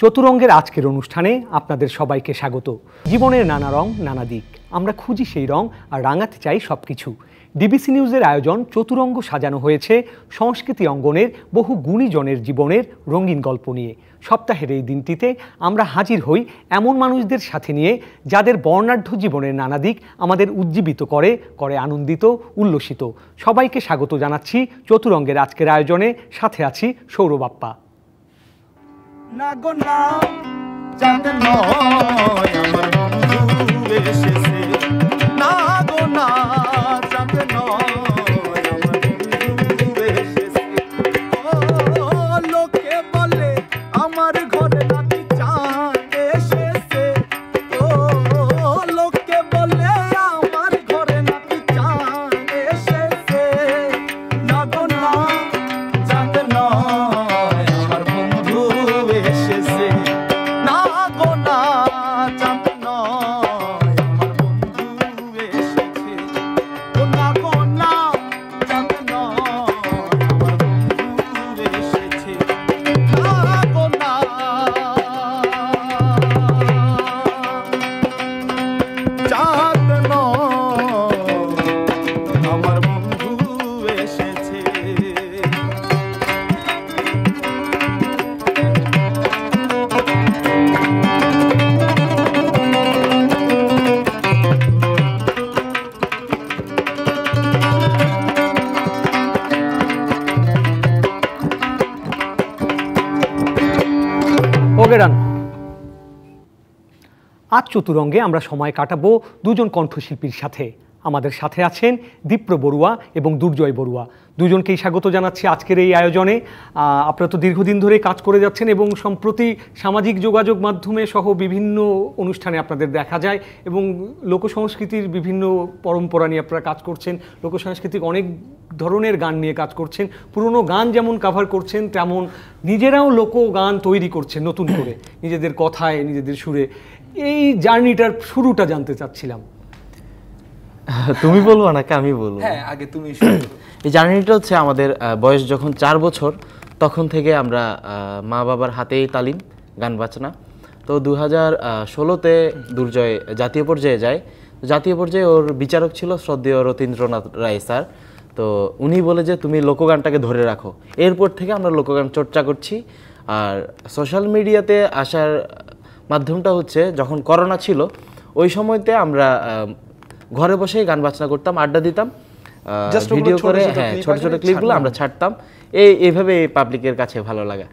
চতুরঙ্গের আজকের অনুষ্ঠানে আপনাদের সবাইকে স্বাগত। জীবনের নানা রং নানা দিক, আমরা খুঁজি সেই রং আর রাঙাতে চাই সব কিছু। ডিবিসি নিউজের আয়োজন চতুরঙ্গ সাজানো হয়েছে সংস্কৃতি অঙ্গনের বহু গুণীজনের জীবনের রঙিন গল্প নিয়ে। সপ্তাহের এই দিনটিতে আমরা হাজির হই এমন মানুষদের সাথে নিয়ে যাদের বর্ণাঢ্য জীবনের নানা দিক আমাদের উজ্জীবিত করে আনন্দিত, উল্লসিত। সবাইকে স্বাগত জানাচ্ছি চতুরঙ্গের আজকের আয়োজনে, সাথে আছি সৌরভ আপ্পা। না গো না চাঁদ নয় আমার বন্ধু এসেছে, না গো না চাঁদ নয় আমার বন্ধু এসেছে। ও লোকে বলে আমার ঘরে নাকি চাঁদ এসেছে, ও লোকে বলে আমার ঘরে নাকি চাঁদ এসেছে। না গো না চাঁদ নয় আমার বন্ধু এসেছে, না গো না চাঁদ নয় আমার বন্ধু এসেছে, ও না গো না চাঁদ নয় আমার বন্ধু এসেছে, না গো না চাঁদ নয় আমার বন্ধু এসেছে। ওকে ডান। আজ চতুরঙ্গে আমরা সময় কাটাবো দুজন কণ্ঠশিল্পীর সাথে। আমাদের সাথে আছেন দীপ্র বড়ুয়া এবং দুর্জয় বড়ুয়া। দুজনকেই স্বাগত জানাচ্ছি আজকের এই আয়োজনে। আপনারা তো দীর্ঘদিন ধরে কাজ করে যাচ্ছেন এবং সম্প্রতি সামাজিক যোগাযোগ মাধ্যমে সহ বিভিন্ন অনুষ্ঠানে আপনাদের দেখা যায় এবং লোকসংস্কৃতির বিভিন্ন পরম্পরা নিয়ে আপনারা কাজ করছেন। লোকসাংস্কৃতিক অনেক ধরনের গান নিয়ে কাজ করছেন। পুরনো গান যেমন কাভার করছেন, তেমন নিজেরাও লোকগান তৈরি করছেন নতুন করে, নিজেদের কথায়, নিজেদের সুরে। এই জার্নিটার শুরুটা জানতে চাচ্ছিলাম। তুমি বলবো নাকি আমি বলবো? হ্যাঁ, আগে তুমি শুরু করো। এই জার্নিটা হচ্ছে আমাদের বয়স যখন 4 বছর, তখন থেকে আমরা মা বাবার হাতেই তালিম গান বাজনা। তো 2016-তে দুর্জয় জাতীয় পর্যায়ে যায়। জাতীয় পর্যায়ে ওর বিচারক ছিল শ্রদ্ধেয় রতীন্দ্রনাথ রায় স্যার। তো উনি বলে যে তুমি লোকগানটাকে ধরে রাখো। এরপর থেকে আমরা লোকগান চর্চা করছি। আর সোশ্যাল মিডিয়াতে আসার মাধ্যমটা হচ্ছে যখন করোনা ছিল, ওই সময়তে আমরা ঘরে বসেই গান বাজনা করতাম, আড্ডা দিতাম, ভিডিও করে, হ্যাঁ, ছোট ছোট ক্লিপগুলো আমরা ছাড়তাম। এইভাবে পাবলিকের কাছে ভালো লাগা।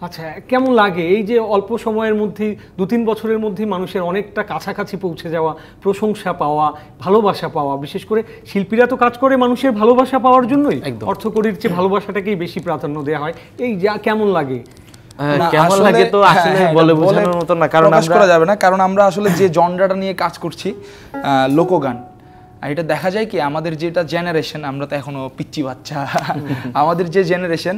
আচ্ছা, কেমন লাগে এই যে অল্প সময়ের মধ্যে 2-3 বছরের মধ্যে মানুষের অনেকটা কাছাকাছি পৌঁছে যাওয়া, প্রশংসা পাওয়া, ভালোবাসা পাওয়া? বিশেষ করে শিল্পীরা তো কাজ করে মানুষের ভালোবাসা পাওয়ার জন্যই, অর্থকড়ির চেয়ে ভালোবাসাটাকেই বেশি প্রাধান্য দেওয়া হয়। এই যা কেমন লাগে? কেমন লাগে তো আসলে বলে বোঝানোর মতো না, কারণ প্রকাশ করা যাবে না। কারণ আমরা আসলে যে জনরাটা নিয়ে কাজ করছি, লোকগান, আর এটা দেখা যায় কি আমাদের যেটা জেনারেশন, আমরা তো এখনো পিচ্চি বাচ্চা, আমাদের যে জেনারেশন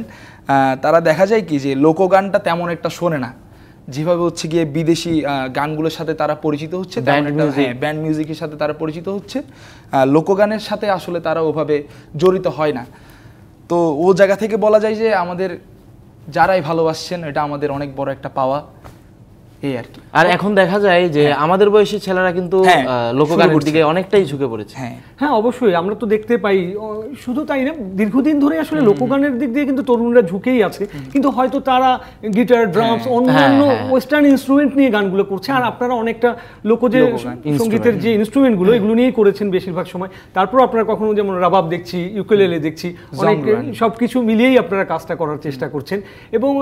তারা দেখা যায় কি যে লোকগানটা তেমন একটা শোনে না। যেভাবে হচ্ছে গিয়ে বিদেশি গানগুলোর সাথে তারা পরিচিত হচ্ছে, ব্যান্ড মিউজিকের সাথে তারা পরিচিত হচ্ছে, লোকগানের সাথে আসলে তারা ওভাবে জড়িত হয় না। তো ও জায়গা থেকে বলা যায় যে আমাদের যারাই ভালোবাসছেন, এটা আমাদের অনেক বড় একটা পাওয়া, এই আর কি। আর এখন দেখা যায় যে আমাদের বয়সী ছেলেরা কিন্তু লোকগানের দিকে অনেকটাই ঝুঁকে পড়েছে। হ্যাঁ, অবশ্যই আমরা তো দেখতে পাই। শুধু তাই না, দীর্ঘদিন ধরে আসলে লোকগানের দিক দিয়ে কিন্তু তরুণরা ঝুঁকেই আছে, কিন্তু হয়তো তারা গিটার, ড্রামস, অন্যান্য ওয়েস্টার্ন ইনস্ট্রুমেন্ট নিয়ে গানগুলো করছে। আর আপনারা অনেকটা যে সঙ্গীতের যে ইনস্ট্রুমেন্টগুলো, এগুলো নিয়েই করেছেন বেশিরভাগ সময়। তারপর আপনারা কখনো যেমন রাবাব দেখছি, ইউকেলেলে দেখছি, অনেক সবকিছু মিলিয়েই আপনারা কাজটা করার চেষ্টা করছেন। এবং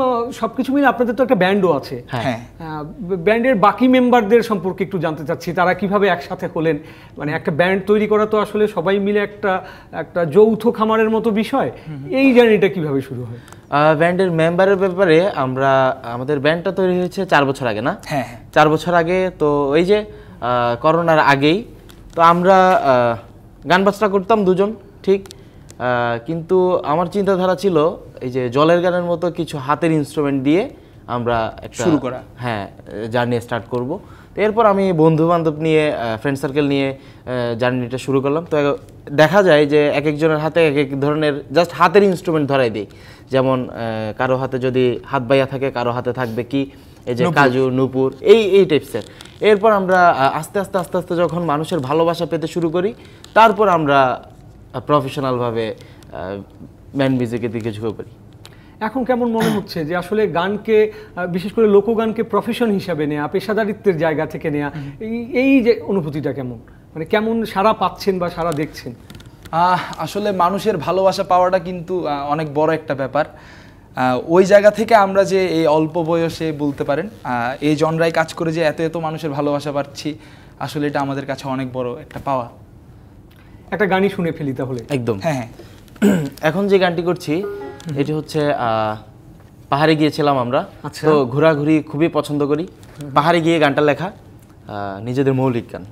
সবকিছু মিলে আপনাদের তো একটা ব্যান্ডও আছে। ব্যান্ডের বাকি মেম্বারদের সম্পর্কে একটু জানতে চাচ্ছি, তারা কিভাবে একসাথে হলেন? মানে একটা ব্যান্ড তৈরি করা তো আসলে সবাই মিলে একটা যৌথ খামারের মতো বিষয়। এই জার্নিটা কিভাবে শুরু হয়? ব্যান্ডের মেম্বারের ব্যাপারে আমাদের ব্যান্ডটা তৈরি হয়েছে 4 বছর আগে, না? হ্যাঁ, 4 বছর আগে। তো এই যে করোনার আগেই তো আমরা গান বাজনা করতাম দুজন, ঠিক। কিন্তু আমার চিন্তাধারা ছিল এই যে জলের গানের মতো কিছু হাতের ইনস্ট্রুমেন্ট দিয়ে আমরা একটা শুরু করা, হ্যাঁ, জার্নি স্টার্ট করব। তো এরপর আমি বন্ধু বান্ধব নিয়ে, ফ্রেন্ড সার্কেল নিয়ে জার্নিটা শুরু করলাম। তো দেখা যায় যে এক একজনের হাতে এক এক ধরনের জাস্ট হাতের ইনস্ট্রুমেন্ট ধরাই দিই। যেমন কারো হাতে যদি হাত বাইয়া থাকে, কারো হাতে থাকবে কি এই যে কাজু নূপুর এই টাইপসের। এরপর আমরা আস্তে আস্তে যখন মানুষের ভালোবাসা পেতে শুরু করি, তারপর আমরা প্রফেশনালভাবে ব্যান্ড মিউজিকের দিকে ঝুঁকে পড়ি। এখন কেমন মনে হচ্ছে যে আসলে গানকে বিশেষ করে লোকগানকে প্রফেশন হিসাবে নেওয়া, পেশাদারিত্বের জায়গা থেকে নেওয়া, এই যে অনুভূতিটা কেমন, মানে কেমন সারা পাচ্ছেন বা সারা দেখছেন? আসলে মানুষের ভালোবাসা পাওয়াটা কিন্তু অনেক বড় একটা ব্যাপার। ওই জায়গা থেকে আমরা যে এই অল্প বয়সে বলতে পারেন এই জনরায় কাজ করে যে এত মানুষের ভালোবাসা পাচ্ছি, আসলে এটা আমাদের কাছে অনেক বড় একটা পাওয়া। একটা গানই শুনে ফেলি তাহলে। একদম, হ্যাঁ। এখন যে গানটি করছি এটি হচ্ছে পাহাড়ে গিয়েছিলাম আমরা। তো ঘোরাঘুরি খুবই পছন্দ করি। পাহাড়ে গিয়ে গানটা লেখা নিজেদের মৌলিক গান।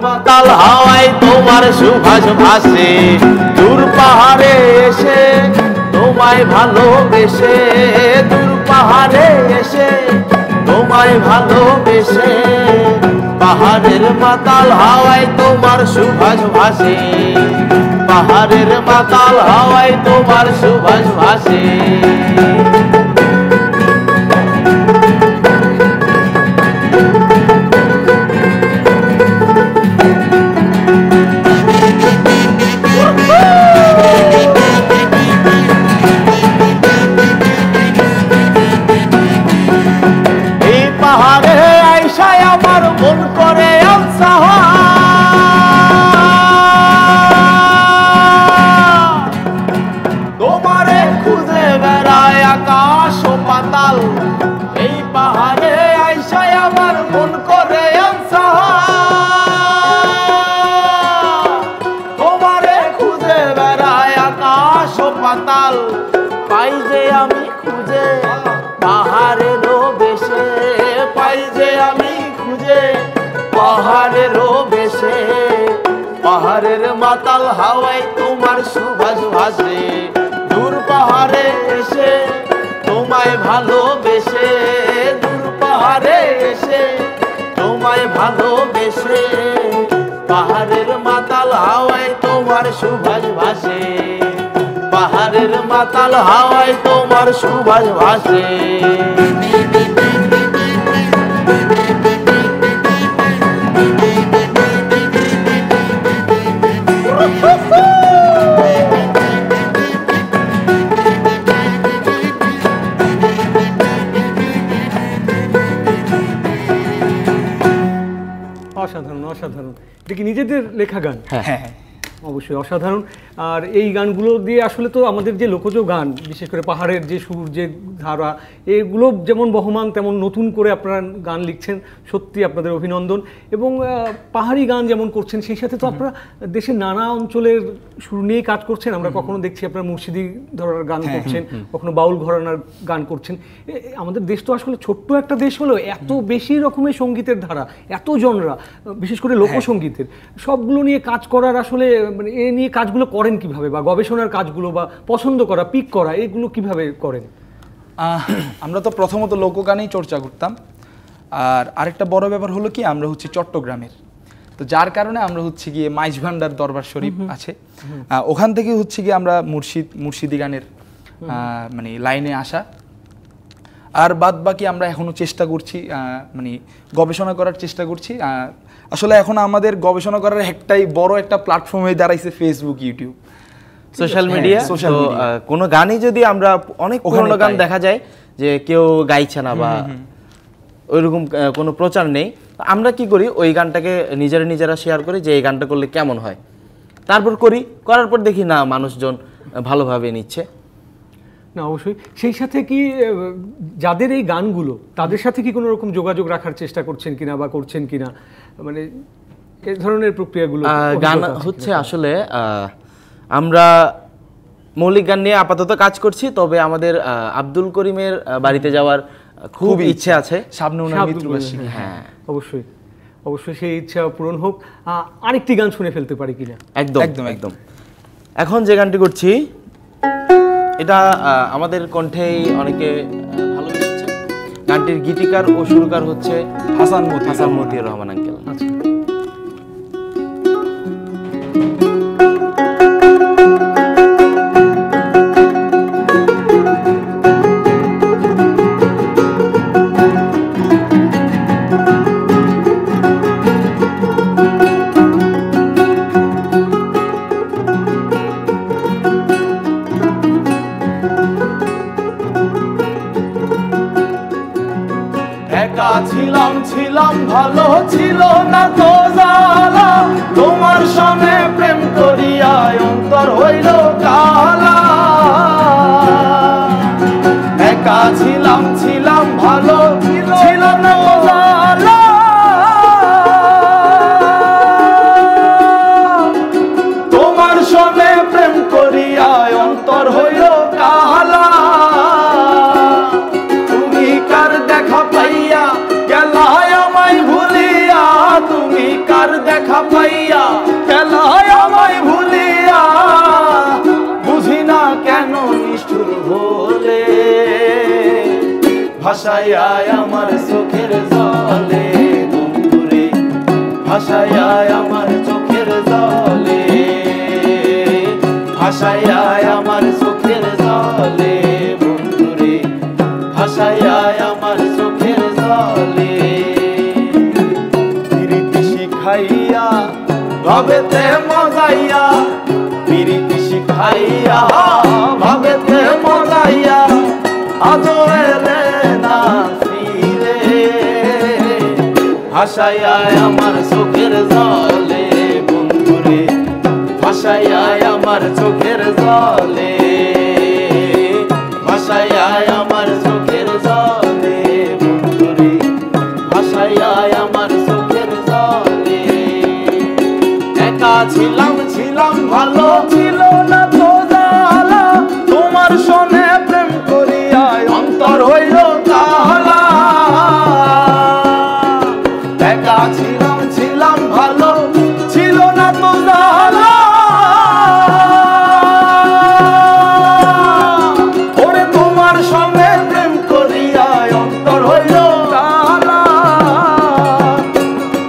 মাতাল হাওয়ায় তোমার সুভাষ ভাসে, দূর পাহাড়ে এসে তোমায় ভালোবেসে, দূর পাহাড়ে এসে তোমায় ভালোবেসে, পাহাড়ের মাতাল হাওয়ায় তোমার সুভাষ ভাসে, পাহাড়ের মাতাল হাওয়ায় তোমার সুভাষ ভাসে। মন করে তোমারে খুঁজে বেড়ায় আকাশ ও পাতাল, এই পাহাড়ে আইসায় আমার মন করে তোমারে খুঁজে বেড়ায় আকাশ ও পাতাল, পাই যে আমি খুঁজে পাহাড়েরও বেশে, পাই যে আমি খুঁজে পাহাড়েরও বেশে, পাহাড়ের মাতাল হাওয়ায় তোমার সুভাষ ভাসে, দূর পাহাড়ে এসে তোমায় ভালোবেসে, দূর পাহাড়ে এসে তোমায় ভালোবেসে, পাহাড়ের মাতাল হাওয়ায় তোমার সুভাষ ভাসে, পাহাড়ের মাতাল হাওয়ায় তোমার সুভাষ ভাসে। অসাধারণ অসাধারণ। এটা কি নিজেদের লেখা গান? হ্যাঁ, অবশ্যই অসাধারণ। আর এই গানগুলো দিয়ে আসলে তো আমাদের যে লোকজ গান, বিশেষ করে পাহাড়ের যে সুর, যে ধারা, এগুলো যেমন বহমান তেমন নতুন করে আপনারা গান লিখছেন, সত্যি আপনাদের অভিনন্দন। এবং পাহাড়ি গান যেমন করছেন, সেই সাথে তো আপনারা দেশের নানা অঞ্চলের সুর নিয়ে কাজ করছেন। আমরা কখনো দেখছি আপনারা মুর্শিদি ধরার গান করছেন, কখনো বাউল ঘরানার গান করছেন। আমাদের দেশ তো আসলে ছোট্ট একটা দেশ হলেও এত বেশি রকমের সঙ্গীতের ধারা, এত জনরা, বিশেষ করে লোকসঙ্গীতের, সবগুলো নিয়ে কাজ করার আসলে মানে এ নিয়ে কাজগুলো করেন কিভাবে, বা গবেষণার কাজগুলো বা পছন্দ করা, পিক করা, এগুলো কিভাবে করেন? আমরা তো প্রথমত লোকগানেই চর্চা করতাম। আর আরেকটা বড় ব্যাপার হলো কি, আমরা হচ্ছে চট্টগ্রামের, তো যার কারণে আমরা হচ্ছে গিয়ে মাইজ ভান্ডার দরবার শরীফ আছে, ওখান থেকে হচ্ছে গিয়ে আমরা মুর্শিদি গানের মানে লাইনে আসা। আর বাদ বাকি আমরা এখনো চেষ্টা করছি, মানে গবেষণা করার চেষ্টা করছি। আসলে এখন আমাদের গবেষণা করার একটাই বড় একটা প্ল্যাটফর্ম হয়ে দাঁড়াইছে ফেসবুক, ইউটিউব, সোশ্যাল মিডিয়া। কোনো গানই যদি আমরা অনেক পুরনো গান দেখা যায় যে কেউ গাইছে না বা ওইরকম কোনো প্রচার নেই, আমরা কি করি, ওই গানটাকে নিজেরা শেয়ার করি যে এই গানটা করলে কেমন হয়, তারপর করার পর দেখি না মানুষজন ভালোভাবে নিচ্ছে। না অবশ্যই। সেই সাথে কি যাদের এই গানগুলো, তাদের সাথে কি কোনো রকম যোগাযোগ রাখার চেষ্টা করছেন কিনা বা করছেন কিনা, মানে এই ধরনের প্রক্রিয়াগুলো? গান হচ্ছে আসলে আমরা মৌলিক গান নিয়ে আপাতত কাজ করছি, তবে আমাদের আব্দুল করিমের বাড়িতে যাওয়ার খুব ইচ্ছে আছে। শাবনূরের মৃত্যুবার্ষিকী। হ্যাঁ, অবশ্যই অবশ্যই সেই ইচ্ছা পূরণ হোক। আরেকটি গান শুনে ফেলতে পারি কিনা? একদম একদম, একদম। এখন যে গানটি করছি এটা আমাদের কণ্ঠেই অনেকে ভালোবেসেছে। গানটির গীতিকার ও সুরকার হচ্ছে হাসান মতিউর রহমান আঙ্কেল। আচ্ছা, একা ছিলাম ভালো ছিল না তো জ্বালা, তোমার সঙ্গে প্রেম করিয়া অন্তর হইল কালা। একা ছিলাম ভালো ছিল না তো জ্বালা, তোমার সঙ্গে প্রেম করিয়া অন্তর হইল কালা। তুমি কার দেখা পাইয়া গেলায় আমায় ভুলিয়া, তুমি কার দেখা পাইয়া গেলায় আমায় ভুলিয়া, বুঝি না কেন নিষ্ঠুর হলে ভাসাইয়া আমার চোখের জলে বন্ধুরে, ভাসাইয়া আমার চোখের জলে, ভাসাইয়া আমার চোখের জলে বন্ধুরে, ভাসাইয়া আমার চোখের জলে। পিরিতি শিখাইয়া ভাবেতে মজাইয়া, পিরিতি শিখাইয়া ভাবেতে মজাইয়া, আজো এলে না ফিরে, ভাসাইয়া আমার চোখের জলে বন্ধুরে, ভাসাইয়া আমার চোখের জলে, ভাসাইয়া আমার চোখের জলে বন্ধুরে, ভাসাইয়া আমার চোখের জলে। একা ছিলাম ভালো ছিল না তো জ্বালা, তোমার সনে প্রেম করিয়া অন্তর হইল কালা। একা ছিলাম ভালো ছিল না তো জ্বালা, ওরে তোমার সঙ্গে প্রেম করিয়া অন্তর হইল কালা।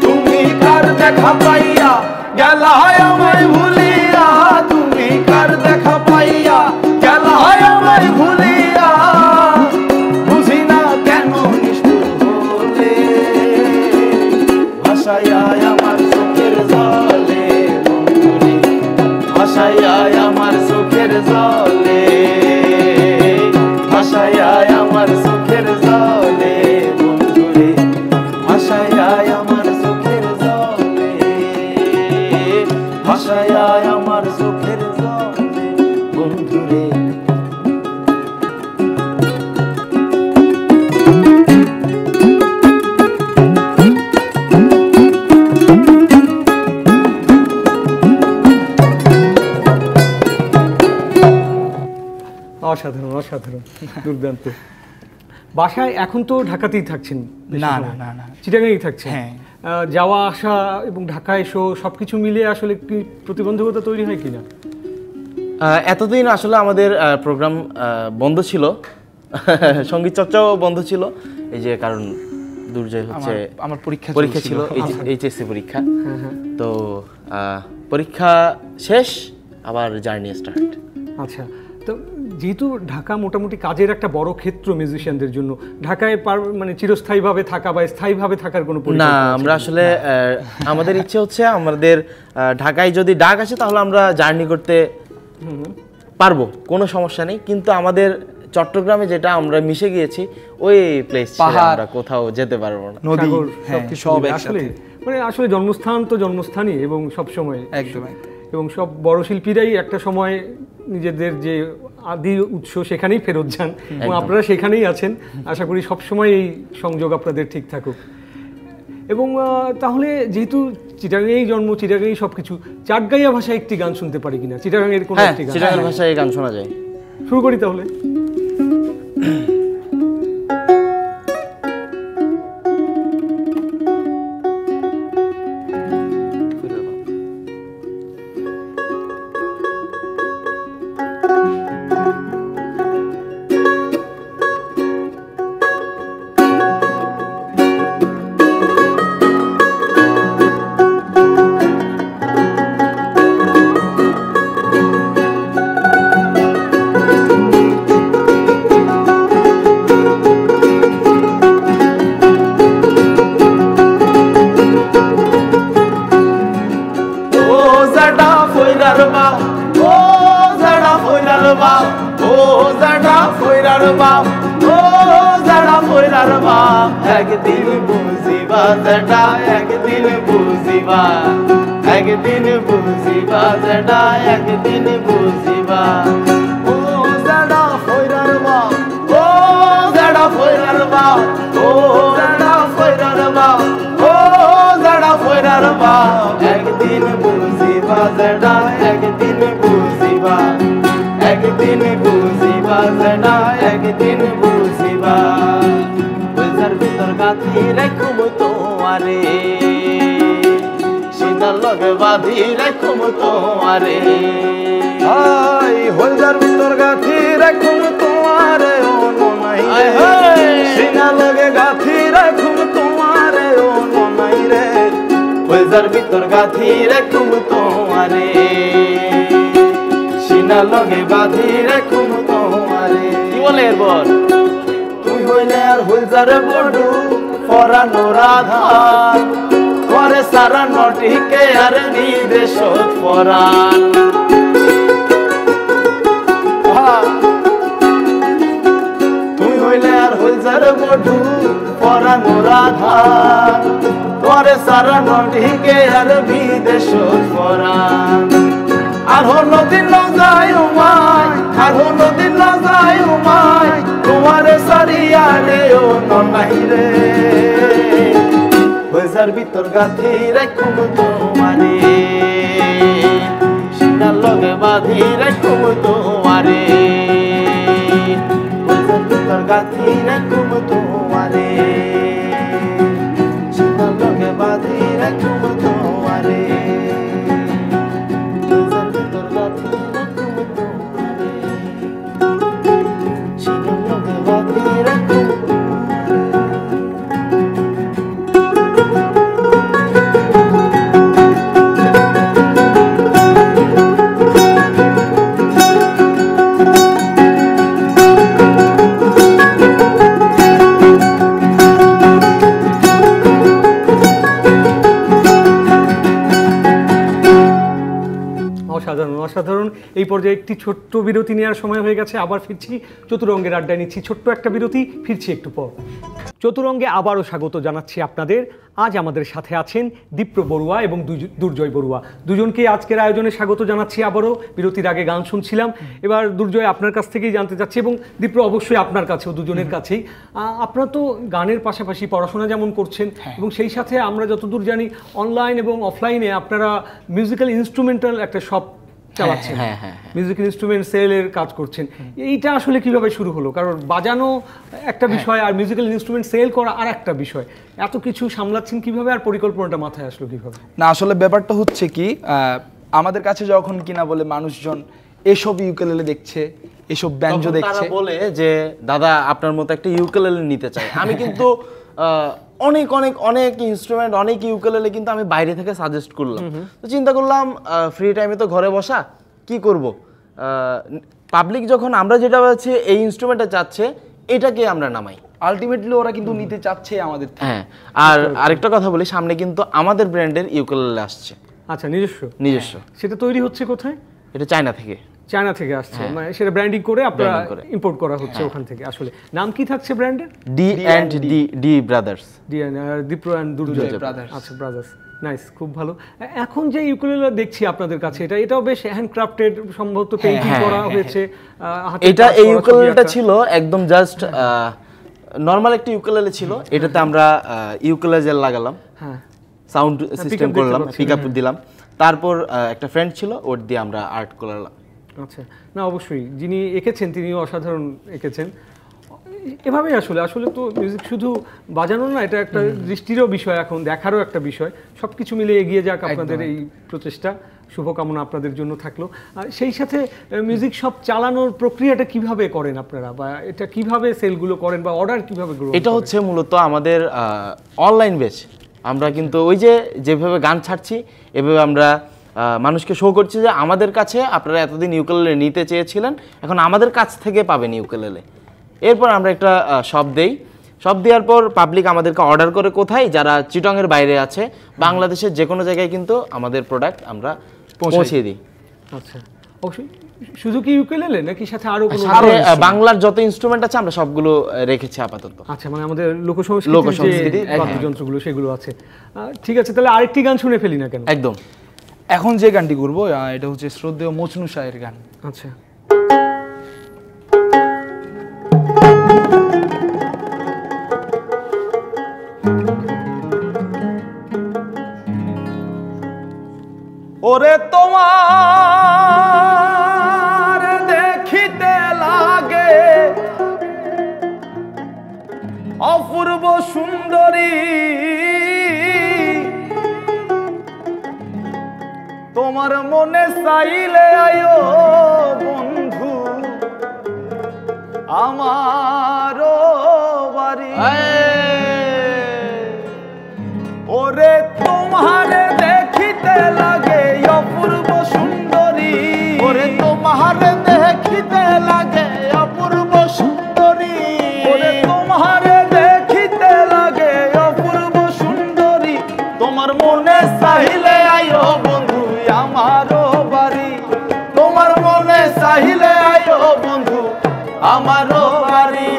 তুমি কার দেখা পাইয়া গেলায় আমায় ভুলিয়া, তুমি কার দেখা পাইয়া গেলায় আমায় ভুলিয়া, বুঝি না কেন নিষ্ঠুর হলে ভাসাইয়া আমার চোখের জলে বন্ধুরে, ভাসাইয়া আমার চোখের জলে, ভাসাইয়া আমার চোখের জলে বন্ধুরে, ভাসাইয়া আমার চোখের জলে, ভাসাইয়া আমার চোখের জলে বন্ধুরে। অসাধারণ অসাধারণ, দুর্দান্ত। বাসায় এখন তো ঢাকাতেই থাকছেন? না না না না, চিটাগাংয়েই থাকছেন? হ্যাঁ। যাওয়া আসা এবং ঢাকায় এসো সবকিছু মিলে আসলে কি প্রতিবন্ধকতা তৈরি হয় কিনা? এতদিন আসলে আমাদের প্রোগ্রাম বন্ধ ছিল, সঙ্গীত চর্চাও বন্ধ ছিল, এই যে কারণ দুর্জয় হচ্ছে আমার পরীক্ষা ছিল, এইচএসসি পরীক্ষা। তো পরীক্ষা শেষ, আবার জার্নি স্টার্ট। আচ্ছা, তো যেহেতু ঢাকা মোটামুটি কাজের একটা বড় ক্ষেত্র মিউজিশিয়ানদের জন্য, ঢাকায় মানে চিরস্থায়ীভাবে থাকা বা স্থায়ীভাবে থাকার কোনো না, পরিকল্পনা আছে আমরা কিনা? আসলে আমাদের ইচ্ছে হচ্ছে আমাদের ঢাকায় যদি ডাক আসে তাহলে আমরা জার্নি করতে পারবো, কোনো সমস্যা নেই, কিন্তু আমাদের চট্টগ্রামে যেটা আমরা মিশে গিয়েছি ওই প্লেস আমরা কোথাও যেতে পারবো না। নদী, সাগর, হ্যাঁ, সবকিছু সব মিলে একসাথে। মানে আসলে জন্মস্থান তো জন্মস্থানই, এবং সবসময় একদম এবং সব বড় শিল্পীরাই একটা সময় নিজেদের যে আদি উৎস সেখানেই ফেরত যান, এবং আপনারা সেখানেই আছেন। আশা করি সবসময় এই সংযোগ আপনাদের ঠিক থাকুক। এবং তাহলে যেহেতু চিটাগাংয়েই জন্ম, চিটাগাংয়েই সবকিছু, চাটগাঁইয়া ভাষায় একটি গান শুনতে পারি কিনা, চিটাগাংয়ের কোনো হ্যাঁ একটি গান? চিটাগাং ভাষায় এই গান শোনা যায়। শুরু করি তাহলে। একদিন বুঝিবা যেটা, একদিন বুঝিবা, একদিন বুঝিবা যেটা, একদিন বুঝিবা। ও যেটা ফইরার বাপ, ও যেটা ফইরার বাপ, ও যেটা ফইরার বাপ, ও যেটা ফইরার বাপ। একদিন বুঝিবা যেটা, একদিন বুঝিবা, একদিন বুঝিবা যেটা, একদিন বুঝিবা। ভিতর গাঁথি রাখুম তোমারে, সিনার লগে বাঁধি রাখুম তোমারে। হলজার ভিতর গাঁথি রাখুম তোমারে, ও ননাই রে, সিনার লগে গাঁথি রাখুম তোমারে, ও ননাই রে। হলজার ভিতর গাঁথি রাখুম তোমারে, সিনার লগে বাঁধি রাখুম তোমারে। কি বলে এরপর? হইলে আর হইজারে বড়ু পরানোর আধার, করে সারা নটিকে আর বিদেশ পরাণ। তুই হইলে আর হইজারে বড়ু পরানোর আধার, করে সারা নটিকে আর বিদেশ পরাণ। আর নদীর ন যায় উমায়, আর নদীর ন যায় উমায়, তোমারে সারিয়া রে ও ননাই রে। হইজার ভিতর গাঁথি রাখুম তোমারে, সিনার লগে বাঁধি রাখুম তোমারে। হইজার ভিতর গাঁথি রাখুম তোমারে, সিনার লগে বাঁধি রাখুম তোমারে। অসাধারণ। এই পর্যায়ে একটি ছোট্ট বিরতি নেওয়ার সময় হয়ে গেছে, আবার ফিরছি চতুরঙ্গের আড্ডায়। নিচ্ছি ছোট্ট একটা বিরতি, ফিরছি একটু পর। চতুরঙ্গে আবারও স্বাগত জানাচ্ছি আপনাদের। আজ আমাদের সাথে আছেন দীপ্র বড়ুয়া এবং দুর্জয় বড়ুয়া, দুজনকে আজকের আয়োজনে স্বাগত জানাচ্ছি আবারও। বিরতির আগে গান শুনছিলাম, এবার দুর্জয় আপনার কাছ থেকেই জানতে চাচ্ছি, এবং দীপ্র অবশ্যই আপনার কাছেও, দুজনের কাছেই। আপনারা তো গানের পাশাপাশি পড়াশোনা যেমন করছেন, এবং সেই সাথে আমরা যতদূর জানি অনলাইন এবং অফলাইনে আপনারা মিউজিক্যাল ইনস্ট্রুমেন্টাল একটা শপ চালাচ্ছেন, মিউজিক্যাল ইনস্ট্রুমেন্ট সেলের কাজ করছেন। এইটা আসলে কিভাবে শুরু হলো? কারণ বাজানো একটা বিষয় আর মিউজিক্যাল ইনস্ট্রুমেন্ট সেল করা আর একটা বিষয়, এত কিছু সামলাচ্ছেন কিভাবে, আর পরিকল্পনাটা মাথায় আসলো কিভাবে? না আসলে ব্যাপারটা হচ্ছে কি, আমাদের কাছে যখন কিনা বলে মানুষজন এসব ইউকেলেলে দেখছে, এসব ব্যাঞ্জো দেখছে, তারা বলে যে দাদা আপনার মতো একটা ইউকেলেলে নিতে চাই। আমি কিন্তু অনেক অনেক অনেক ইনস্ট্রুমেন্ট, অনেক ইউকেলেলে কিন্তু আমি বাইরে থেকে সাজেস্ট করলাম। তো চিন্তা করলাম ফ্রি টাইমে তো ঘরে বসা, কি করব, পাবলিক যখন আমরা যেটা পাচ্ছি এই ইনস্ট্রুমেন্টটা চাচ্ছে, এটাকে আমরা নামাই। আলটিমেটলি ওরা কিন্তু নিতে চাচ্ছে আমাদের থেকে। হ্যাঁ, আর আরেকটা কথা বলি, সামনে কিন্তু আমাদের ব্র্যান্ডের ইউকেলেলে আসছে। আচ্ছা, নিজস্ব? সেটা তৈরি হচ্ছে কোথায়? এটা চায়না থেকে। চায়না থেকে আসছে, মানে সেটা ব্র্যান্ডিং করে আপনারা ইম্পোর্ট করা হচ্ছে ওখান থেকে। আসলে নাম কি থাকছে ব্র্যান্ডের? D Brothers, Dipro and Durjoy Brothers. আচ্ছা, ব্রাদার্স, নাইস, খুব ভালো। এখন যে ইউকেলেলে দেখছি আপনাদের কাছে, এটাও বেশ হ্যান্ডক্রাফটেড, সম্ভবত পেইন্টিং করা হয়েছে। এটা এই ইউকেলেলেটা ছিল একদম জাস্ট নরমাল একটা ইউকেলেলে ছিল, এটাতে আমরা ইউকেলেলে জেল লাগালাম, সাউন্ড সিস্টেম দিতে করলাম, পারছি, পিক আপ দিলাম, তারপর একটা ফ্রেন্ড ছিল ওর দিয়ে আমরা আর্ট করলাম। আচ্ছা, না অবশ্যই যিনি এঁকেছেন তিনিও অসাধারণ এঁকেছেন। এভাবেই আসলে আসলে তো মিউজিক শুধু বাজানো না, এটা একটা দৃষ্টিরও বিষয়, এখন দেখারও একটা বিষয়। সব কিছু মিলে এগিয়ে যাক আপনাদের এই প্রচেষ্টা, শুভকামনা আপনাদের জন্য থাকলো। আর সেই সাথে মিউজিক শপ চালানোর প্রক্রিয়াটা কিভাবে করেন আপনারা, বা এটা কিভাবে সেলগুলো করেন বা অর্ডার কিভাবে গ্রহণ এটা করেন? হচ্ছে মূলত আমাদের অনলাইন বেচ। আমরা কিন্তু ওই যেভাবে গান ছাড়ছি এভাবে আমরা মানুষকে শো করছি যে আমাদের কাছে আপনারা এতদিন ইউকেলেলে নিতে চেয়েছিলেন, এখন আমাদের কাছ থেকে পাবেন ইউকেলেলে। এরপর আমরা একটা শপ দেই, শপ দেওয়ার পর পাবলিক আমাদেরকে অর্ডার করে, কোথায় যারা চিটংয়ের বাইরে আছে, বাংলাদেশের যে কোনো জায়গায় কিন্তু আমাদের প্রোডাক্ট আমরা পৌঁছে দিই। আচ্ছা, অবশ্যই। শুধু কি ইউকেলেলে নাকি সাথে আরো কোনো? সাথে বাংলার যত ইনস্ট্রুমেন্ট আছে আমরা সবগুলো রেখেছি আপাতত। আচ্ছা, মানে আমাদের লোকসংস্কৃতির যে বাদ্যযন্ত্রগুলো সেগুলো আছে। ঠিক আছে, তাহলে আরেকটি গান শুনে ফেলি না কেন? একদম। এখন যে গানটি করবো এটা হচ্ছে শ্রদ্ধেয় মজনু শাহের গান। আচ্ছা, ওরে তোমার দেখিতে লাগে অপূর্ব সুন্দরী, তোমার মনে চাইলে আয়ো বন্ধু আমারও বাড়ি। ওরে তোমার দেখিতে লাগে অপূর্ব সুন্দরী, ওরে তোমার দেখিতে লাগে অপূর্ব সুন্দরী, ওরে তোমার দেখিতে লাগে অপূর্ব সুন্দরী, তোমার মনে চাইলে আয়ো বন্ধু আমারও বাড়ি, তোমার মনে চাইলে আয়ো বন্ধু আমারও বাড়ি।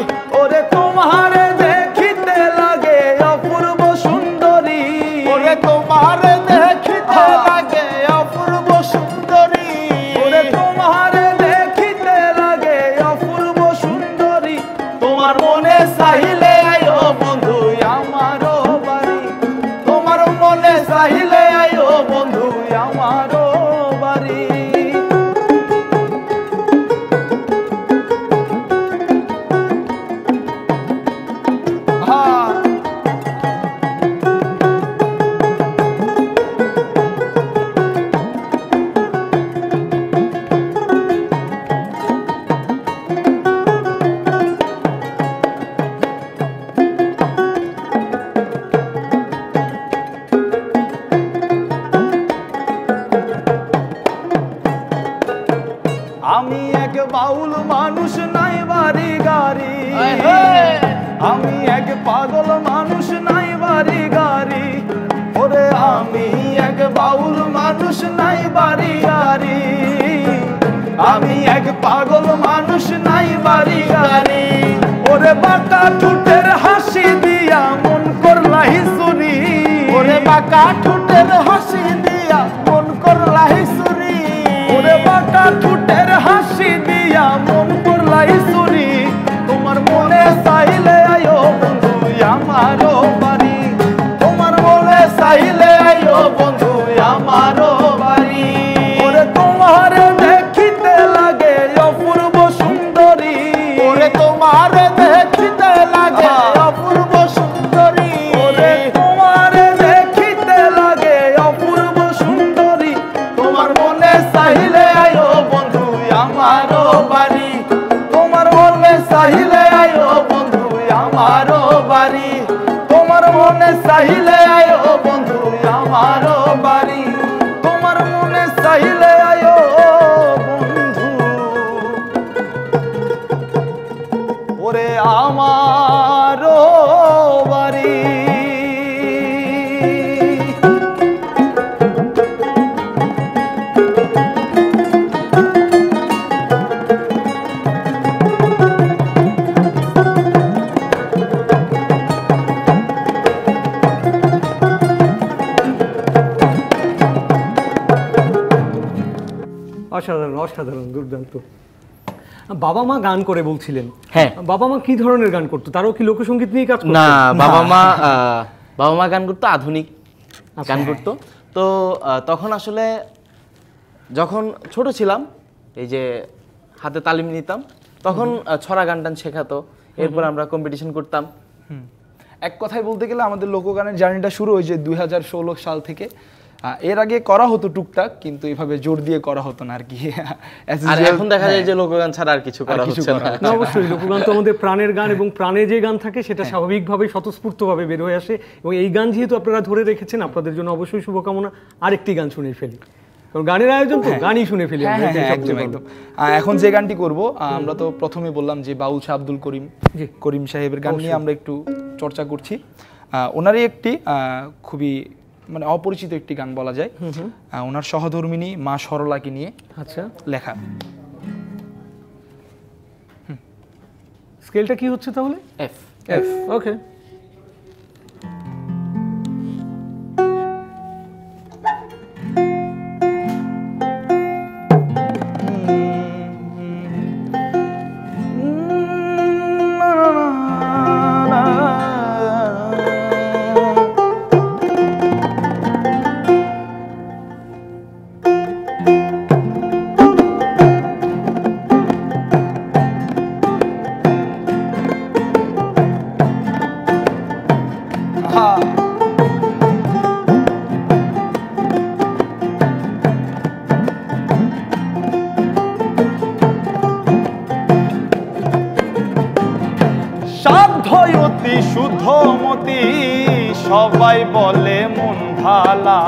ওরে তোমার দেখিতে লাগে অপূর্ব সুন্দরী, ওরে তোমার দেখিতে লাগে অপূর্ব সুন্দরী, ওরে তোমার দেখিতে লাগে অপূর্ব সুন্দরী, তোমার মনে চাইলে আয়ো বন্ধু আমারও বাড়ি, তোমার মনে চাইলে আয়ো বন্ধু আমারও বাড়ি। আমি এক বাউল মানুষ নাই বাড়ি গাড়ি, আমি এক পাগল মানুষ নাই বাড়ি গাড়ি, ওরে আমি এক বাউল মানুষ নাই বাড়ি গাড়ি, আমি এক পাগল মানুষ নাই বাড়ি গাড়ি, ওরে বাঁকা ঠুটের হাসি দিয়া মন করলাহি চুরি, ওরে বাঁকা ঠুটের হাসি দিয়া মন করলাহি চুরি, ওরে বাঁকা ঠুটের হাসি দিয়া মন করলাই চুরি, তোমার মনে চাইলে আয়ো বন্ধু আমারও বাড়ি, তোমার মনে চাইলে আয়ো বন্ধু আমারও বাড়ি। ওরে তোমার দেখিতে লাগে অপূর্ব সুন্দরী, ওরে তোমার দেখিতে লাগে অপূর্ব সুন্দরী, ওরে তোমার দেখিতে লাগে অপূর্ব সুন্দরী, তোমার মনে চাইলে আয়ো বন্ধু আমারও বাড়ি, তোমার মনে চাইলে আয়ো বন্ধু আমারও বাড়ি, তোমার মনে চাইলে আয়ো বন্ধু আমারও বাড়ি, তোমার মনে চাইলে আয়ো বন্ধু ওরে আমারও বাড়ি। অসাধারণ অসাধারণ, দুর্দান্ত। বাবা মা গান করে বলছিলেন, হ্যাঁ। বাবা মা কি ধরনের গান করতো? তারও কি লোকসঙ্গীত নিয়ে কাজ করতো? না, বাবা মা গান করতো আধুনিক গান করতো। তো তখন আসলে যখন ছোট ছিলাম, এই যে হাতে তালিম নিতাম, তখন ছড়া গান টান শেখাতো, এরপর আমরা কম্পিটিশন করতাম। এক কথায় বলতে গেলে আমাদের লোকগানের জার্নিটা শুরু হয়েছে 2016 সাল থেকে। এর আগে করা হতো টুকটাক, কিন্তু এইভাবে জোর দিয়ে করা হতো না আর কি। আর এখন দেখা যায় যে লোকগান ছাড়া আর কিছু করা হচ্ছে না। না, অবশ্যই লোকগান তো আমাদের প্রাণের গান, এবং প্রাণে যে গান থাকে সেটা স্বাভাবিকভাবে স্বতঃস্ফূর্তভাবে বের হয়ে আসে, এবং এই গান যেহেতু আপনারা ধরে রেখেছেন, আপনাদের জন্য অবশ্যই শুভকামনা। আরেকটি গান শুনে ফেলি, কারণ গানের আয়োজন তো, গানই শুনে ফেলি। একদম একদম। এখন যে গানটি করব, আমরা তো প্রথমে বললাম যে বাউল শাহ আব্দুল করিম সাহেবের গান নিয়ে আমরা একটু চর্চা করছি। ওনারই একটি খুবই মানে অপরিচিত একটি গান বলা যায়, ওনার সহধর্মিণী মা সরলাকে নিয়ে আচ্ছা লেখা। স্কেলটা কি হচ্ছে তাহলে? এফ। এফ, ওকে। সাধ্যয়তি শুদ্ধমতি সবাই বলে মন ভালা,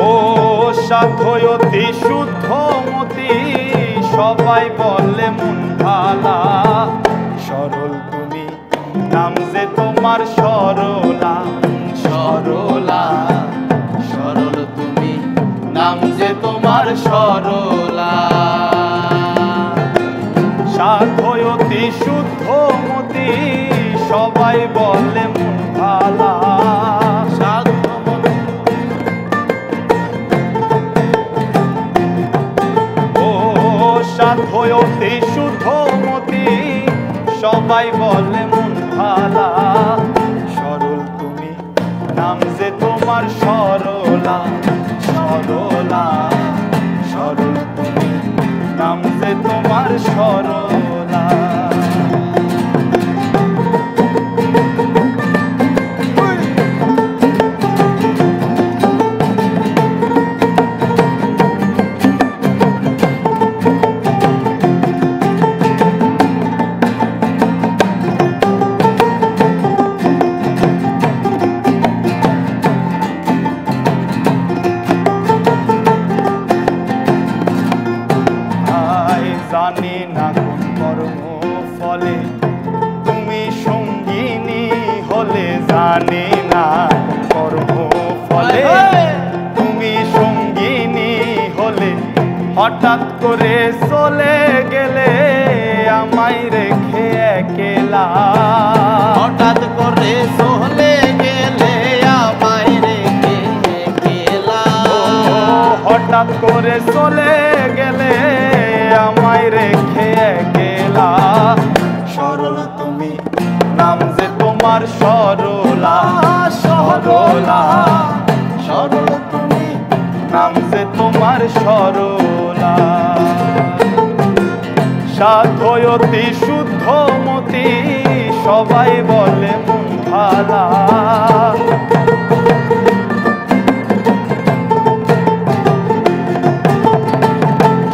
ও সাধ্যয়তি শুদ্ধমতি সবাই বলে মন ভালা, সরল তুমি নাম যে তোমার সরলা, সরলা সরল তুমি নাম যে তোমার সরলা, সাধ্যয়তি শুদ্ধমতি সবাই বলে মন ভালা, ও সাধ্যয়তি শুদ্ধমতি সবাই বলে মন ভালা, সরল তুমি নাম যে তোমার সরলা, সরলা সরল তুমি নাম যে তোমার সরলা। জানি না কোন কর্ম ফলে তুমি সঙ্গিনী হলে, জানি না কোন কর্ম ফলে তুমি সঙ্গিনী হলে, হঠাৎ করে চলে গেলে আমায় রেখে একলা, হঠাৎ করে চলে গেলে আমায় রেখে একলা, হঠাৎ করে চলে গেলে আমায় রেখে একলা, সরল তুমি নাম যে তোমার সরলা, সরলা সরল তুমি নাম যে তোমার সরলা, সাধ্যয়তি শুদ্ধমতি সবাই বলে মন ভালা,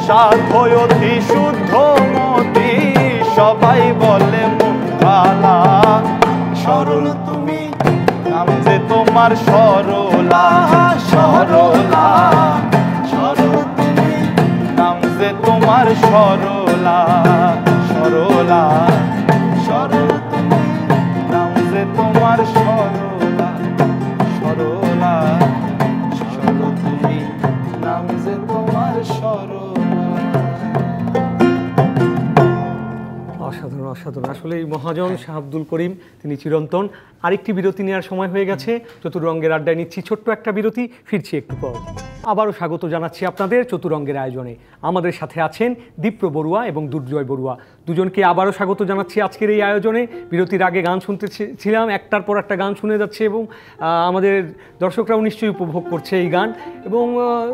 সাধ্যয়তি শুদ্ধমতি সবাই বলে মন ভালা, সরল তুমি নাম যে তোমার সরলা, সরলা সরল তুমি নাম যে তোমার সরলা, সরলা সরল তুমি নাম যে তোমার সরলা, সরলা সরল তুমি নাম যে তোমার সরলা। অসাধারণ, অসাধারণ। আসলে এই মহাজন শাহ আব্দুল করিম তিনি চিরন্তন। আরেকটি বিরতি নেওয়ার সময় হয়ে গেছে। চতুর রঙের আড্ডায় নিচ্ছি ছোট্ট একটা বিরতি, ফিরছি একটু পর। আবারও স্বাগত জানাচ্ছি আপনাদের চতুরঙ্গের আয়োজনে। আমাদের সাথে আছেন দীপ্র বড়ুয়া এবং দুর্জয় বড়ুয়া, দুজনকে আবারও স্বাগত জানাচ্ছি আজকের এই আয়োজনে। বিরতির আগে গান শুনতেছিলাম, একটার পর একটা গান শুনে যাচ্ছে এবং আমাদের দর্শকরাও নিশ্চয়ই উপভোগ করছে এই গান। এবং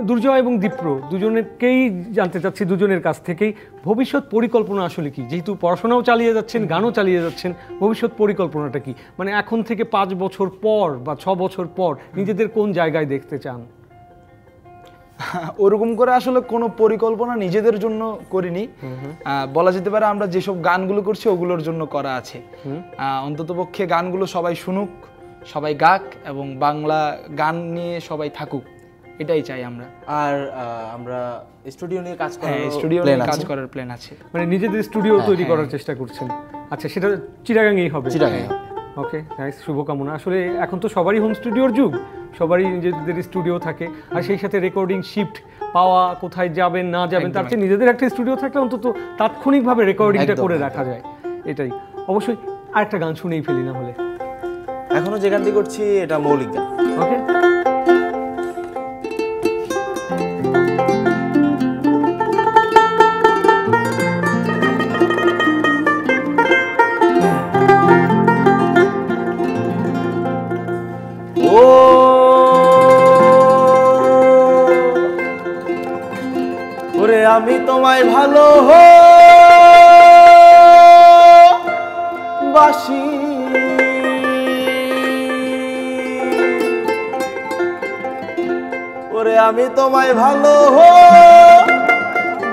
দুর্জয় এবং দীপ্র দুজনেরকেই জানতে চাচ্ছি দুজনের কাছ থেকেই ভবিষ্যৎ পরিকল্পনা আসলে কি, যেহেতু পড়াশোনাও চালিয়ে যাচ্ছেন, গানও চালিয়ে যাচ্ছেন, ভবিষ্যৎ পরিকল্পনাটা কি? মানে এখন থেকে 5 বছর পর বা 6 বছর পর নিজেদের কোন জায়গায় দেখতে চান? ওরকম করে আসলে কোনো পরিকল্পনা নিজেদের জন্য করিনি, বলা যেতে পারে আমরা যেসব গানগুলো করছি ওগুলোর জন্য করা আছে। অন্ততপক্ষে গানগুলো সবাই শুনুক, সবাই গাক এবং বাংলা গান নিয়ে সবাই থাকুক, এটাই চাই আমরা। আর আমরা স্টুডিও নিয়ে কাজ করার স্টুডিও নিয়ে কাজ করার প্ল্যান আছে, মানে নিজেদের স্টুডিও তৈরি করার চেষ্টা করছেন। আচ্ছা, সেটা চিটাগাংয়েই হবে? চিটাগাংয়ে। ওকে, নাইস, শুভকামনা। আসলে এখন তো সবারই হোম স্টুডিওর যুগ, সবারই নিজেদের স্টুডিও থাকে, আর সেই সাথে রেকর্ডিং শিফট পাওয়া, কোথায় যাবেন না যাবেন, তার চেয়ে নিজেদের একটা স্টুডিও থাকলে অন্তত তাৎক্ষণিকভাবে রেকর্ডিংটা করে রাখা যায়। এটাই অবশ্যই। আরেকটা গান শুনেই ফেলি না হলে। এখনো যে গানটি করছি এটা মৌলিক গান। ওকে, ওরে আমি তোমায় ভালো বাসি, ওরে আমি তোমায় ভালো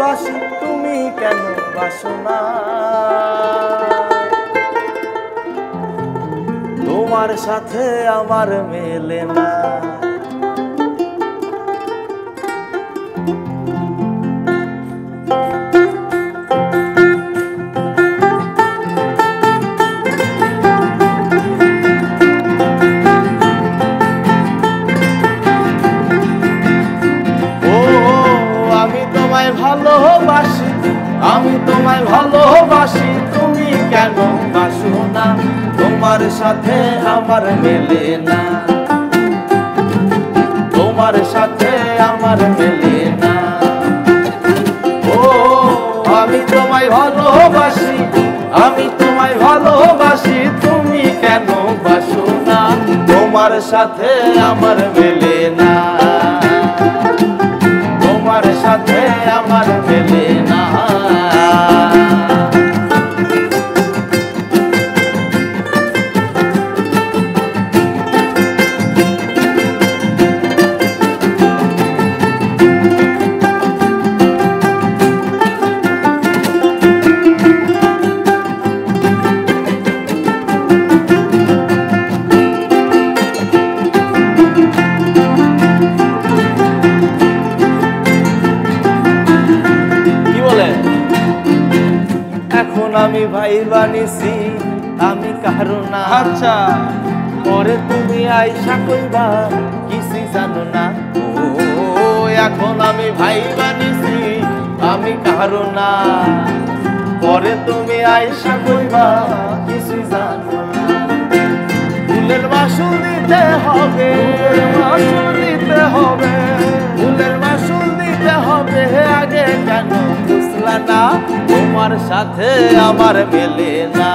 বাসি, তুমি কেন বাসো না? তোমার সাথে আমার মেলে না। ভালোবাসি, আমি তোমায় ভালোবাসি, তুমি কেন বাসো না? তোমার সাথে আমার মেলে না, তোমার সাথে আমার মেলে না। ও আমি তোমায় ভালোবাসি, আমি তোমায় ভালোবাসি, তুমি কেন বাসো না? তোমার সাথে আমার মেলে না, তোমার সাথে আমার মেলে না। আমি ভাই বানিছি, আমি কারো না। আচ্ছা, পরে তুমি আইসা কইবা কিছু জানো না। ও এখন আমি ভাই বানিছি, আমি কারো না। পরে তুমি আইসা কইবা কিছু জানো না। ফুলের মাসুল দিতে হবে, মাসুল দিতে হবে, ফুলের মাসুল দিতে হবে। আগে কেন বুঝলা না? তোমার সাথে আমার মেলে না,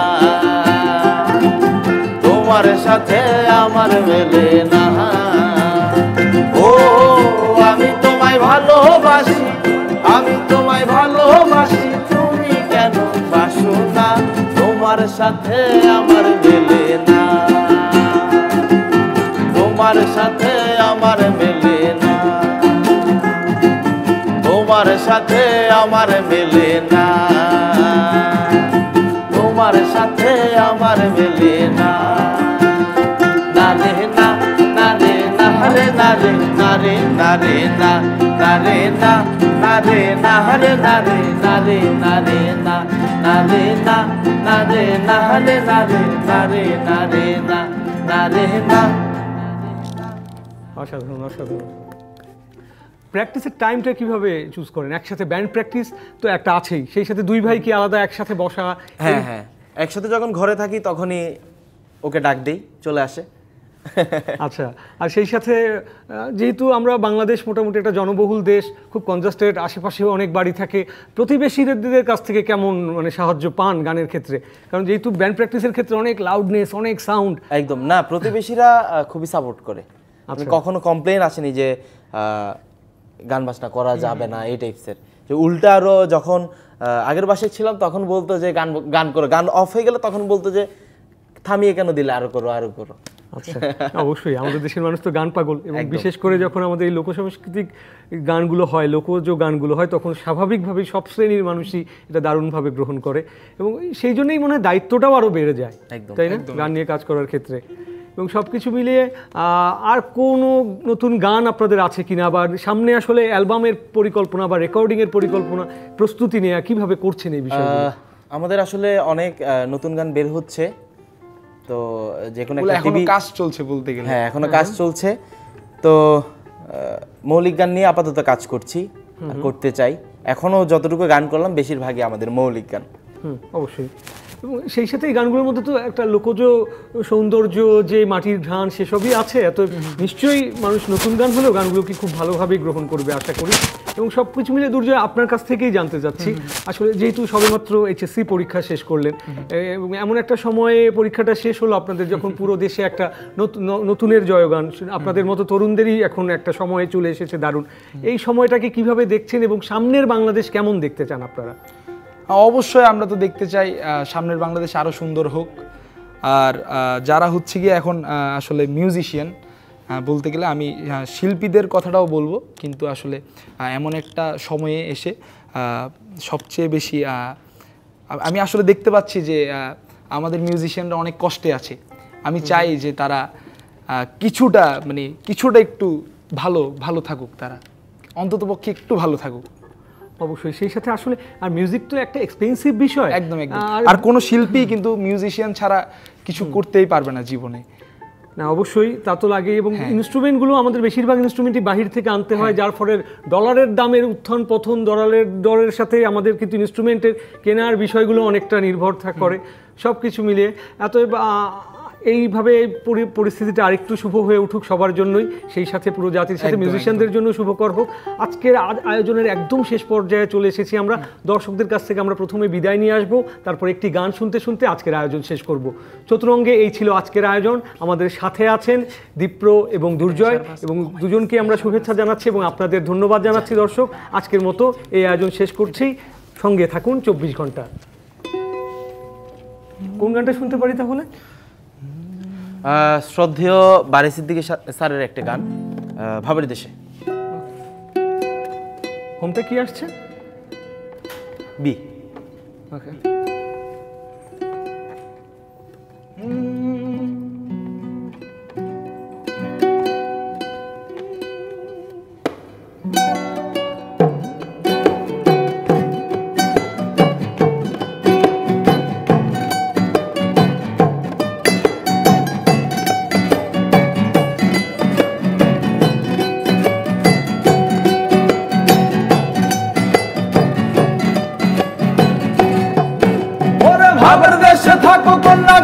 তোমার সাথে আমার মেলে না। ও আমি তোমায় ভালোবাসি, আমি তোমায় ভালোবাসি, তুমি কেন বাসো না? তোমার সাথে আমার মেলে না, তোমার সাথে আমার মেলে না, তোমার সাথে আমার মেলে না, তোমার সাথে আমার মেলে না। না রে না, না রে না, রে না রে, না রে না রে না, না রে না, না রে না, রে না রে, না রে না রে না, না রে না, না রে না, রে না রে, না রে না রে না, না রে না। অসাধারণ, অসাধারণ। প্র্যাকটিসের টাইমটা কিভাবে চুজ করেন? একসাথে ব্যান্ড প্র্যাকটিস তো একটা আছেই, সেই সাথে দুই ভাই কি আলাদা একসাথে বসা? হ্যাঁ হ্যাঁ, একসাথে যখন ঘরে থাকি তখনই ওকে ডাক দেই, চলে আসে। আচ্ছা, আর সেই সাথে যেহেতু আমরা বাংলাদেশ মোটামুটি একটা জনবহুল দেশ, খুব কনজাস্টেড, আশেপাশেও অনেক বাড়ি থাকে, প্রতিবেশীদের কাছ থেকে কেমন মানে সাহায্য পান গানের ক্ষেত্রে? কারণ যেহেতু ব্যান্ড প্র্যাকটিসের ক্ষেত্রে অনেক লাউডনেস, অনেক সাউন্ড। একদম না, প্রতিবেশীরা খুবই সাপোর্ট করে। কখনো কমপ্লেন আসেনি যে গান বাজনা করা যাবে না এই টাইপসের। যে উল্টা আরো যখন আগের বাসায় ছিলাম তখন বলতো যে গান গান করো, গান অফ হয়ে গেলে তখন বলতো যে থামিয়ে কেন দিলে, আরো করো আরো করো। আচ্ছা, অবশ্যই আমাদের দেশের মানুষ তো গান পাগল, এবং বিশেষ করে যখন আমাদের এই লোকসাংস্কৃতিক গানগুলো হয়, লোকজ গানগুলো হয়, তখন স্বাভাবিকভাবেই সব শ্রেণীর মানুষই এটা দারুণভাবে গ্রহণ করে, এবং সেই জন্যই মনে হয় দায়িত্বটাও আরও বেড়ে যায়, তাই না, গান নিয়ে কাজ করার ক্ষেত্রে। এবং সব কিছু মিলিয়ে আর কোনো নতুন গান আপনাদের আছে কিনা, বা সামনে আসলে অ্যালবামের পরিকল্পনা বা রেকর্ডিংয়ের পরিকল্পনা, প্রস্তুতি নেওয়া কিভাবে করছেন এই বিষয়গুলো? আমাদের আসলে অনেক নতুন গান বের হচ্ছে, তো যে কোনো একটা এখনো কাজ চলছে বলতে গেলে। হ্যাঁ, এখনো কাজ চলছে। তো মৌলিক গান নিয়ে আপাতত কাজ করছি আর করতে চাই। এখনো যতটুকু গান করলাম বেশিরভাগই আমাদের মৌলিক গান। অবশ্যই। এবং সেই সাথে এই গানগুলোর মধ্যে তো একটা লোকজ সৌন্দর্য, যে মাটির ঘ্রাণ, সেসবই আছে। এত নিশ্চয়ই মানুষ নতুন গান হলেও গানগুলোকে খুব ভালোভাবেই গ্রহণ করবে আশা করি। এবং সব কিছু মিলে দুর্জয় আপনার কাছ থেকেই জানতে চাচ্ছি, আসলে যেহেতু সবেমাত্র এইচএসসি পরীক্ষা শেষ করলেন, এবং এমন একটা সময়ে পরীক্ষাটা শেষ হলো আপনাদের, যখন পুরো দেশে একটা নতুনের জয়গান, আপনাদের মতো তরুণদেরই এখন একটা সময়ে চলে এসেছে দারুণ। এই সময়টাকে কিভাবে দেখছেন এবং সামনের বাংলাদেশ কেমন দেখতে চান আপনারা? অবশ্যই আমরা তো দেখতে চাই সামনের বাংলাদেশ আরও সুন্দর হোক। আর যারা হচ্ছে গিয়ে এখন আসলে মিউজিশিয়ান, বলতে গেলে আমি শিল্পীদের কথাটাও বলবো, কিন্তু আসলে এমন একটা সময়ে এসে সবচেয়ে বেশি আমি আসলে দেখতে পাচ্ছি যে আমাদের মিউজিশিয়ানরা অনেক কষ্টে আছে। আমি চাই যে তারা কিছুটা একটু ভালো থাকুক, তারা অন্ততপক্ষে একটু ভালো থাকুক। অবশ্যই। সেই সাথে আসলে আর মিউজিক তো একটা এক্সপেন্সিভ বিষয়, একদম। আর কোনো শিল্পী কিন্তু মিউজিশিয়ান ছাড়া কিছু করতেই পারবে না জীবনে। না, অবশ্যই তা তো লাগে। এবং ইনস্ট্রুমেন্টগুলো আমাদের বেশিরভাগ ইনস্ট্রুমেন্টই বাহির থেকে আনতে হয়, যার ফলে ডলারের দামের উত্থান পতন, দরের সাথে আমাদের কিন্তু ইনস্ট্রুমেন্টের কেনার বিষয়গুলো অনেকটা নির্ভর করে। সব কিছু মিলিয়ে এইভাবে পরিস্থিতিটা আরেকটু শুভ হয়ে উঠুক সবার জন্যই, সেই সাথে পুরো জাতির সাথে মিউজিশিয়ানদের জন্য শুভকর হোক। আজকের আয়োজনের একদম শেষ পর্যায়ে চলে এসেছি আমরা। দর্শকদের কাছ থেকে আমরা প্রথমে বিদায় নিয়ে আসবো, তারপর একটি গান শুনতে শুনতে আজকের আয়োজন শেষ করব। চতুরঙ্গে এই ছিল আজকের আয়োজন। আমাদের সাথে আছেন দীপ্র এবং দুর্জয়, এবং দুজনকে আমরা শুভেচ্ছা জানাচ্ছি এবং আপনাদের ধন্যবাদ জানাচ্ছি। দর্শক, আজকের মতো এই আয়োজন শেষ করছি। সঙ্গে থাকুন 24 ঘন্টা। কোন গানটা শুনতে পারি তাহলে? শ্রদ্ধেয় বারি সিদ্দিকী স্যারের একটা গান, ভাবের দেশে। হোমটা কি আসছে? বি। ওকে। ভাবের দেশে থাকো কন্যা